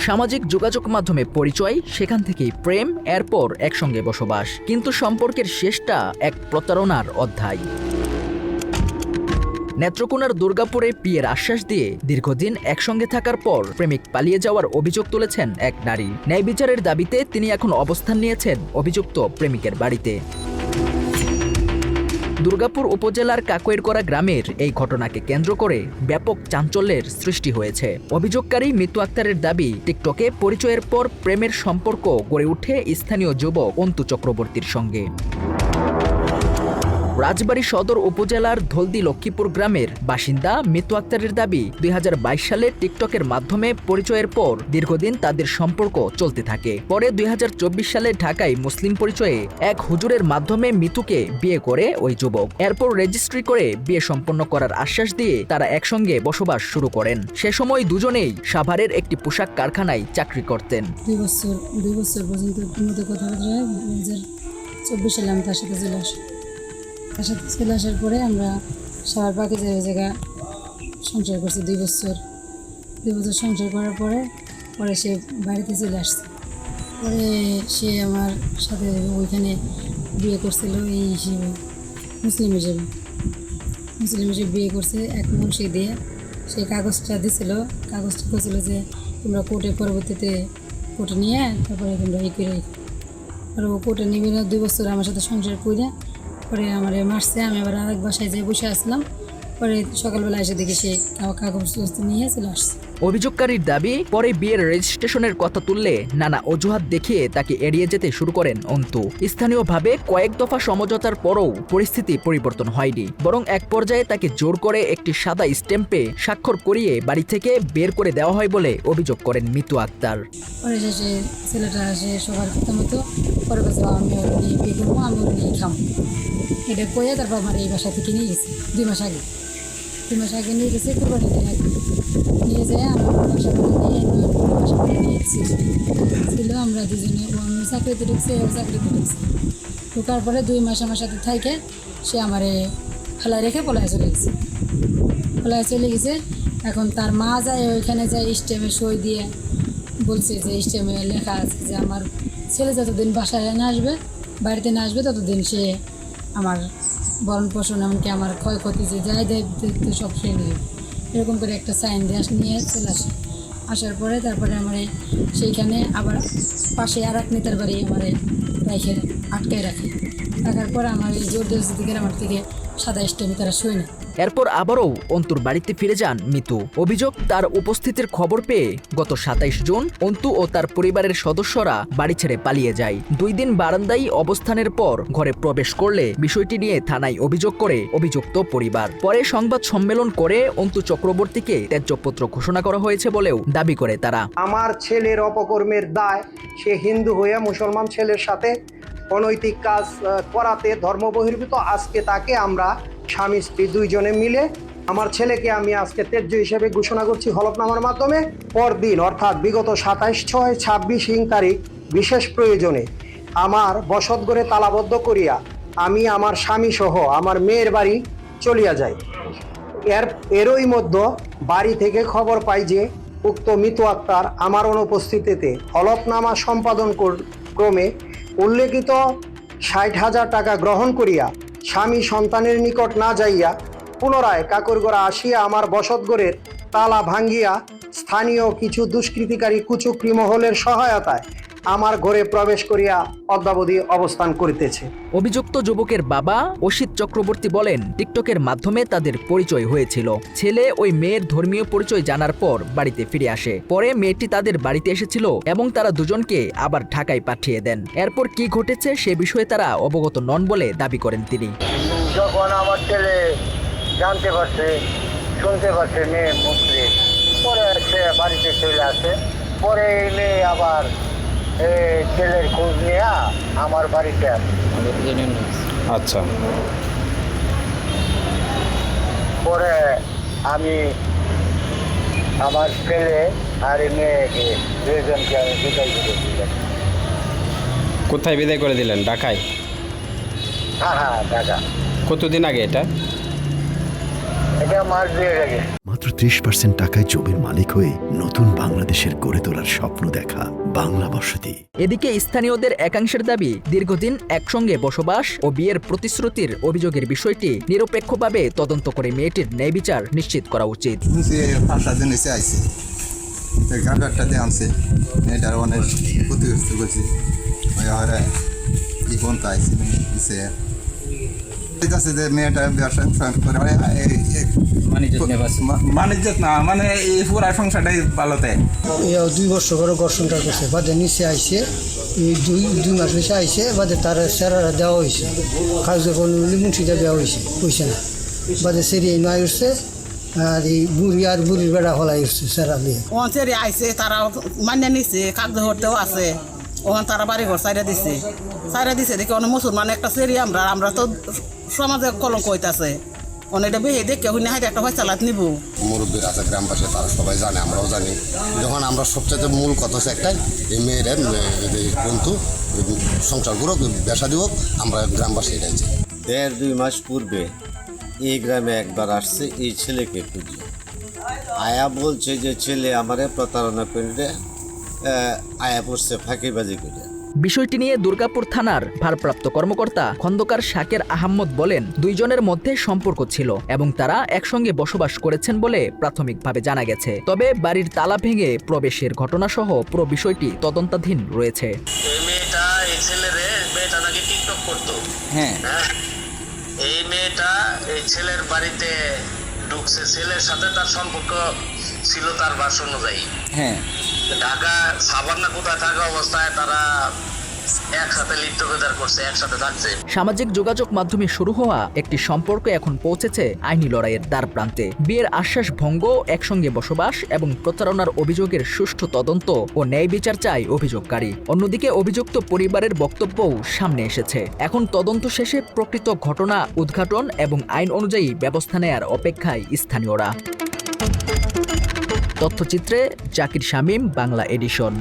সামাজিক যোগাযোগ মাধ্যমে পরিচয়, সেখান থেকেই প্রেম, এরপর একসঙ্গে বসবাস। কিন্তু সম্পর্কের শেষটা এক প্রতারণার অধ্যায়। নেত্রকোনার দুর্গাপুরে বিয়ের আশ্বাস দিয়ে দীর্ঘদিন একসঙ্গে থাকার পর প্রেমিক পালিয়ে যাওয়ার অভিযোগ তুলেছেন এক নারী। ন্যায় বিচারের দাবিতে তিনি এখন অবস্থান নিয়েছেন অভিযুক্ত প্রেমিকের বাড়িতে। দুর্গাপুর উপজেলার কাকইরকড়া গ্রামের এই ঘটনাকে কেন্দ্র করে ব্যাপক চাঞ্চল্যের সৃষ্টি হয়েছে। অভিযোগকারী মিতু আক্তারের দাবি, টিকটকে পরিচয়ের পর প্রেমের সম্পর্ক গড়ে ওঠে স্থানীয় যুবক অন্তু চক্রবর্তীর সঙ্গে। রাজবাড়ী সদর উপজেলার ধলদি লক্ষ্মীপুর গ্রামের বাসিন্দা মিতু আক্তারের দাবি, 2022 সালে টিকটকের মাধ্যমে পরিচয়ের পর দীর্ঘদিন তাদের সম্পর্ক চলতে থাকে। পরে 2024 সালে ঢাকায় মুসলিম পরিচয়ে এক হুজুরের মাধ্যমে মিতুকে বিয়ে করে ওই যুবক। এরপর রেজিস্ট্রি করে বিয়ে সম্পন্ন করার আশ্বাস দিয়ে তারা একসঙ্গে বসবাস শুরু করেন। সে সময় দুজনেই সাভারের একটি পোশাক কারখানায় চাকরি করতেন। 2 বছর পর্যন্ত কথাবার্তা 2024 সালে আমি তার সাথে চলে আসার পরে আমরা সবার বাকি জায়গা সংসার করছি 2 বছর সংসার করার পরে সে বাড়িতে চলে আসছে। পরে সে আমার সাথে ওইখানে বিয়ে করছিল এই হিসেবে মুসলিম হিসেবে বিয়ে করছে। এক মুন্সি দিয়ে সেই কাগজটা করেছিল যে তোমরা পরবর্তীতে কোর্টে নিয়ে তারপরে তোমরা করে আর ও কোর্টে নিবি না। 2 বছর আমার সাথে সংসার করে পরে আমার মারছে। আমি আবার আরেক বাসায় যেয়ে বসে আসলাম। পরে সকালবেলা এসে দেখি সে কাগজ নিয়ে চলে আসছে। অভিযোগকারীর দাবি, পরে বিয়ের রেজিস্ট্রেশনের কথা তুললে নানা অজুহাত দেখিয়ে তাকে এড়িয়ে যেতে শুরু করেন অন্তু। স্থানীয়ভাবে কয়েক দফা সমঝোতার পরও পরিস্থিতি পরিবর্তন হয়নি, বরং এক পর্যায়ে তাকে জোর করে একটি সাদা স্ট্যাম্পে স্বাক্ষর করিয়ে বাড়ি থেকে বের করে দেওয়া হয় বলে অভিযোগ করেন মিতু আক্তার। পরে সে ছেলেটা আসে সবার কথা মতো পরে বলছে আমি ওর নিয়ে বিয়ে করবো, আমি ওর নিয়ে খাম। এটা কয়ে তারপর আমার এই বাসা থেকে নিয়ে গেছে 2 মাস আগে নিয়ে গেছে। কোরবানি নিয়ে যায় আমার বাসা নিয়ে ছিল। আমরা দুজনে চাকরিতে ঢুকছে, চাকরিতে ঢুকছে। ঢোকার পরে 2 মাস আমার সাথে থাকে সে আমারে ফেলায় রেখে পলায় চলে গেছে। এখন তার মা যায় ওইখানে যায় স্টেমে সই দিয়ে বলছে যে স্টেমে লেখা আছে যে আমার ছেলে যতদিন বাসায় বাড়িতে না আসবে ততদিন সে আমার ভরণ পোষণ এমনকি আমার ক্ষয়ক্ষতি যে যাই দেয় সব সে নিয়ে এরকম করে একটা সাইন নিয়ে চলে আসার পরে তারপরে আমার সেইখানে আবার পাশে আর এক নেতার বাড়ি আমার আটকায় রাখার পরে আমার এই জোর জবরদস্তি থেকে আমার থেকে সাদা স্টেমে তারা সই নেয়। এরপর আবারও অন্তুর বাড়িতে ফিরে যান মিতু। অভিযোগ, তার উপস্থিতির খবর পেয়ে গত 27 জুন অন্তু ও তার পরিবারের সদস্যরা বাড়ি ছেড়ে পালিয়ে যায়। 2 দিন বারান্দায় অবস্থানের পর ঘরে প্রবেশ করলে বিষয়টি নিয়ে থানায় অভিযোগ করে অভিযুক্ত পরিবার। পরে সংবাদ সম্মেলন করে অন্তু চক্রবর্তীকে ত্যায্যপত্র ঘোষণা করা হয়েছে বলেও দাবি করে তারা। আমার ছেলের অপকর্মের দায় সে হিন্দু হয়ে মুসলমান ছেলের সাথে অনৈতিক কাজ করাতে ধর্ম বহির্ভূত, আজকে তাকে আমরা স্বামী স্ত্রী 2 জনে মিলে আমার ছেলেকে আমি আজকে ত্যায্য হিসেবে ঘোষণা করছি হলফনামার মাধ্যমে। পরদিন অর্থাৎ বিগত 27/6/26 তারিখ বিশেষ প্রয়োজনে আমার বসতঘরে তালাবদ্ধ করিয়া আমি আমার স্বামী সহ আমার মেয়ের বাড়ি চলিয়া যাই। এরই মধ্যে বাড়ি থেকে খবর পাই যে উক্ত মিতু আক্তার আমার অনুপস্থিতিতে হলফনামা সম্পাদন ক্রমে উল্লেখিত 60,000 টাকা গ্রহণ করিয়া স্বামী সন্তানের নিকট না যাইয়া পুনরায় কাকইরকড়া আসিয়া আমার বসতঘরের তালা ভাঙ্গিয়া স্থানীয় কিছু দুষ্কৃতিকারী কুচক্রী মহলের সহায়তায় আমার ঘরে প্রবেশ করিয়া অদ্যাবধি অবস্থান করিতেছে। অভিযুক্ত যুবকের বাবা অসিত চক্রবর্তী বলেন, টিকটকের মাধ্যমে তাদের পরিচয় হয়েছিল। ছেলে ওই মেয়ের ধর্মীয় পরিচয় জানার পর বাড়িতে ফিরে আসে। পরে মেয়েটি তাদের বাড়িতে এসেছিল এবং তারা দুজনকে আবার ঢাকায় পাঠিয়ে দেন। এরপর কি ঘটেছে সে বিষয়ে তারা অবগত নন বলে দাবি করেন তিনি। যখন আমার ছেলে জানতে পারছে, শুনতে পারছে মেয়ে মুসলিম, পরে সে বাড়িতে চলে আসে। পরে এই মেয়ে আবার ছেলের খোঁজ নিয়ে আমার বাড়িতে আসে। আচ্ছা, পরে আমি আমার ছেলে আর মেয়েকে 2 জনকে আমি বিদায় করে দিলাম। কোথায় বিদায় করে দিলেন? ঢাকায়? হ্যাঁ, ঢাকা। কতদিন আগে এটা? এটা মাস 2 আগে। মাত্র 30% টাকায় জমির মালিক হয়ে নতুন বাংলাদেশের গড়ে তোলার স্বপ্ন দেখা বাংলা বসতি। এদিকে স্থানীয়দের একাংশের দাবি, দীর্ঘদিন একসঙ্গে বসবাস ও বিয়ের প্রতিশ্রুতির অভিযোগের বিষয়টি নিরপেক্ষভাবে তদন্ত করে মেয়েটির ন্যায় বিচার নিশ্চিত করা উচিত। গানটাতে আনছে মেয়েটার অনেক ক্ষতিগ্রস্ত করছে কি কোন তাইছে যে মেয়েটা ব্যবসা করে বাণিজ্য না মানে এই পুরা সংসারটাই ভালো তাই 2 বছর করে ঘর সংসার করছে বাদে নিচে আইসে এই দুই মাস নিচে আইসে বাদে তার সেরারা দেওয়া হয়েছে কাজে কোনো মুন্সিটা দেওয়া হয়েছে পয়সা না বাদে সেরিয়ে নয় উঠছে আর এই বুড়ি আর বুড়ির বেড়া হলাই উঠছে সেরা দিয়ে ওখান সেরি আইসে তারা মান্য নিচ্ছে কাগজ হতেও আছে ওখান তারা বাড়ি ঘর সাইডে দিছে দেখে অনেক মুসলমান একটা সেরি আমরা তো সমাজে কলঙ্ক হইতাছে অনেকটা বেহে দেখে হইনে হাইতে একটা ভাই চালাত নিব মুরব্বীর আছে গ্রামবাসী তারা সবাই জানে আমরাও জানি যখন আমরা সবচেয়ে মূল কথা হচ্ছে একটাই এই মেয়েদের কিন্তু সংসারগুলো বেসা দিব আমরা গ্রামবাসী এটাই চাই। 1.5-2 মাস পূর্বে এই গ্রামে একবার আসছে এই ছেলেকে খুঁজি আয়া বলছে যে ছেলে আমারে প্রতারণা করে আয়া পড়ছে ফাঁকিবাজি করে। বিষয়টি নিয়ে দুর্গাপুর থানার ভারপ্রাপ্ত কর্মকর্তা খন্দকার শাকের আহমদ বলেন, দুইজনের মধ্যে সম্পর্ক ছিল এবং তারা একসঙ্গে বসবাস করেছেন বলে প্রাথমিকভাবে জানা গেছে। তবে বাড়ির তালা ভেঙে প্রবেশের ঘটনাসহ পুরো বিষয়টি তদন্তাধীন রয়েছে। মেয়েটা নাকি টিকটক করতো। হ্যাঁ, এই মেয়েটা এই ছেলের বাড়িতে ঢুকছে, ছেলের সাথে তার সম্পর্ক ছিল তার ভাষ্য অনুযায়ী। হ্যাঁ, ঢাকা সাভান্না কোথায় থাকা অবস্থায় তারা একসাথে লিপ্ত করছে, একসাথে থাকছে। সামাজিক যোগাযোগ মাধ্যমে শুরু হওয়া একটি সম্পর্ক এখন পৌঁছেছে আইনি লড়াইয়ের দ্বার প্রান্তে। বিয়ের আশ্বাস ভঙ্গ, একসঙ্গে বসবাস এবং প্রতারণার অভিযোগের সুষ্ঠু তদন্ত ও ন্যায় বিচার চায় অভিযোগকারী। অন্যদিকে অভিযুক্ত পরিবারের বক্তব্যও সামনে এসেছে। এখন তদন্ত শেষে প্রকৃত ঘটনা উদ্ঘাটন এবং আইন অনুযায়ী ব্যবস্থা নেয়ার অপেক্ষায় স্থানীয়রা। তথ্যচিত্রে জাকির শামীম, বাংলা এডিশন।